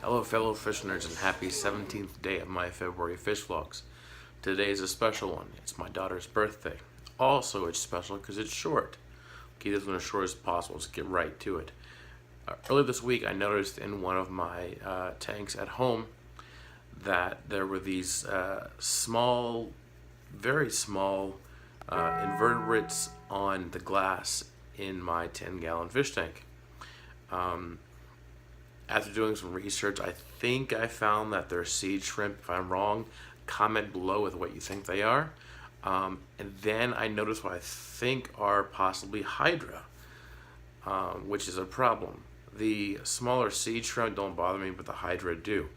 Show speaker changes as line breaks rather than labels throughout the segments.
Hello fellow fish nerds and happy 17th day of my February fish vlogs. Today is a special one. It's my daughter's birthday. Also it's special because it's short. Keep this one as short as possible. Let's get right to it. Earlier this week I noticed in one of my tanks at home that there were these small, very small invertebrates on the glass in my 10-gallon fish tank. After doing some research, I think I found that they're seed shrimp. If I'm wrong, comment below with what you think they are. And then I noticed what I think are possibly Hydra, which is a problem. The smaller seed shrimp don't bother me, but the Hydra do.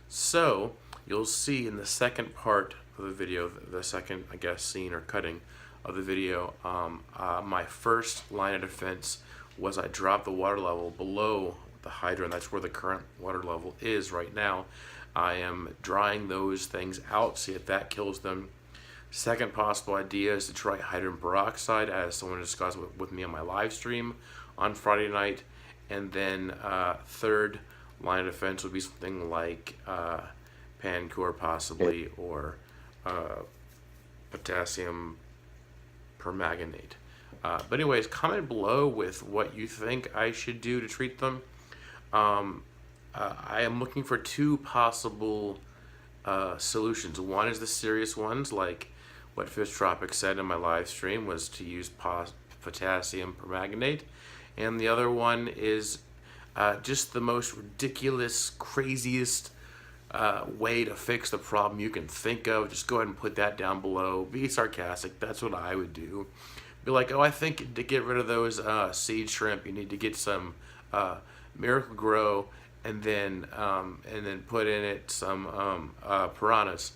So you'll see in the second part of the video, the second, I guess, scene or cutting of the video, my first line of defense was I dropped the water level below the Hydra, and that's where the current water level is right now. I am drying those things out, see if that kills them. Second possible idea is to try hydrogen peroxide, as someone discussed with me on my live stream on Friday night. And then third line of defense would be something like Pancor possibly, or potassium permanganate. But anyways, comment below with what you think I should do to treat them. I am looking for two possible solutions. One is the serious ones, like what Fish Tropic said in my live stream, was to use potassium permanganate. And the other one is just the most ridiculous, craziest way to fix the problem you can think of. Just go ahead and put that down below. Be sarcastic. That's what I would do. Be like, oh, I think to get rid of those seed shrimp, you need to get some Miracle Grow, and then put in it some piranhas.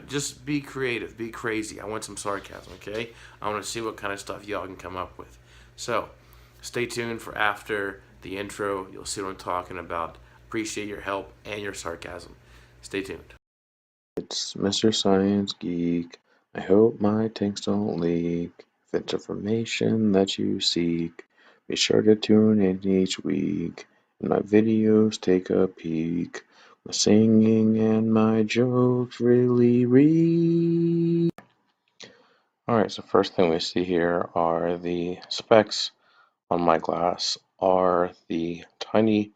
Just be creative, be crazy. I want some sarcasm, okay? I want to see what kind of stuff y'all can come up with. So, stay tuned for after the intro. You'll see what I'm talking about. Appreciate your help and your sarcasm. Stay tuned.
It's MrScienceGeek. I hope my tanks don't leak. If it's information that you seek, be sure to tune in each week. In my videos, take a peek. My singing and my jokes really read. Alright, so first thing we see here are the specs on my glass are the tiny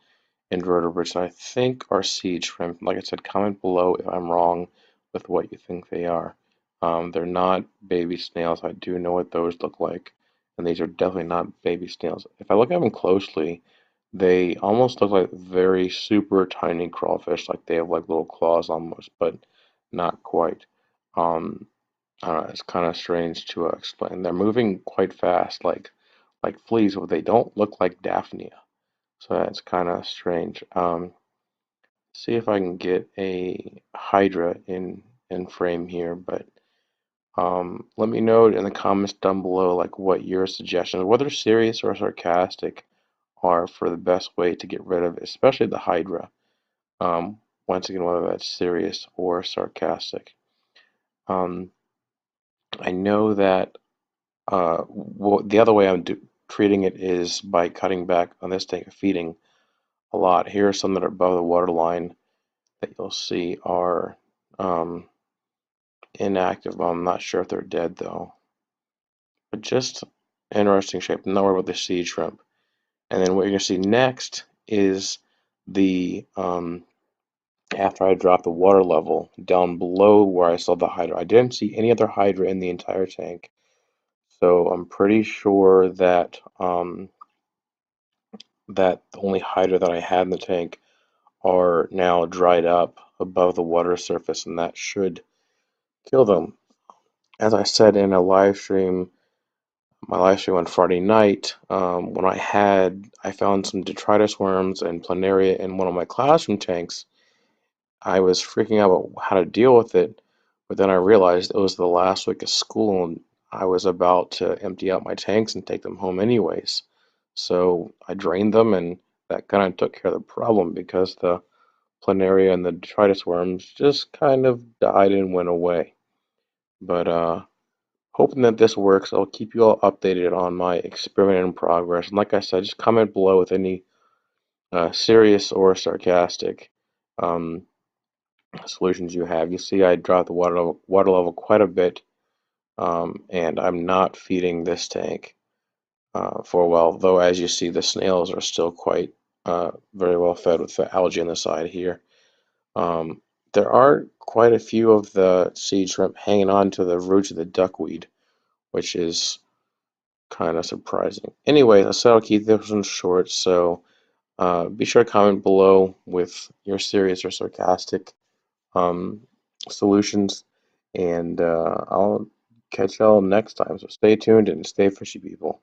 invertebrates I think are seed shrimp. Like I said, comment below if I'm wrong with what you think they are. They're not baby snails. I do know what those look like, and these are definitely not baby snails. If I look at them closely, they almost look like very super tiny crawfish, like they have like little claws almost, but not quite. Um, I don't know, it's kind of strange to explain. They're moving quite fast, like fleas, but they don't look like Daphnia. So that's kind of strange. See if I can get a Hydra in frame here, but let me know in the comments down below like what your suggestions, whether serious or sarcastic, are for the best way to get rid of, especially the Hydra. Once again, whether that's serious or sarcastic. Um, I know that the other way I'm treating it is by cutting back on this tank of feeding a lot. Here are some that are above the water line that you'll see are inactive. I'm not sure if they're dead though. But just interesting shape. I'm not worried about the sea shrimp. And then what you're going to see next is the after I drop the water level down below where I saw the Hydra. I didn't see any other Hydra in the entire tank. So I'm pretty sure that that the only Hydra that I had in the tank are now dried up above the water surface, and that should kill them. As I said in a live stream, my live stream on Friday night, when I found some detritus worms and planaria in one of my classroom tanks, I was freaking out about how to deal with it, but then I realized it was the last week of school and I was about to empty out my tanks and take them home anyways. So I drained them, and that kind of took care of the problem because the planaria and the detritus worms just kind of died and went away. But hoping that this works, I'll keep you all updated on my experiment in progress. And like I said, just comment below with any serious or sarcastic. solutions you have. You see I dropped the water level quite a bit, and I'm not feeding this tank for a while, though as you see the snails are still quite very well fed with the algae on the side here. There are quite a few of the seed shrimp hanging on to the roots of the duckweed, which is kind of surprising. Anyway, I said I'll keep this one short, so be sure to comment below with your serious or sarcastic um, solutions, and I'll catch y'all next time. So stay tuned and stay fishy, people.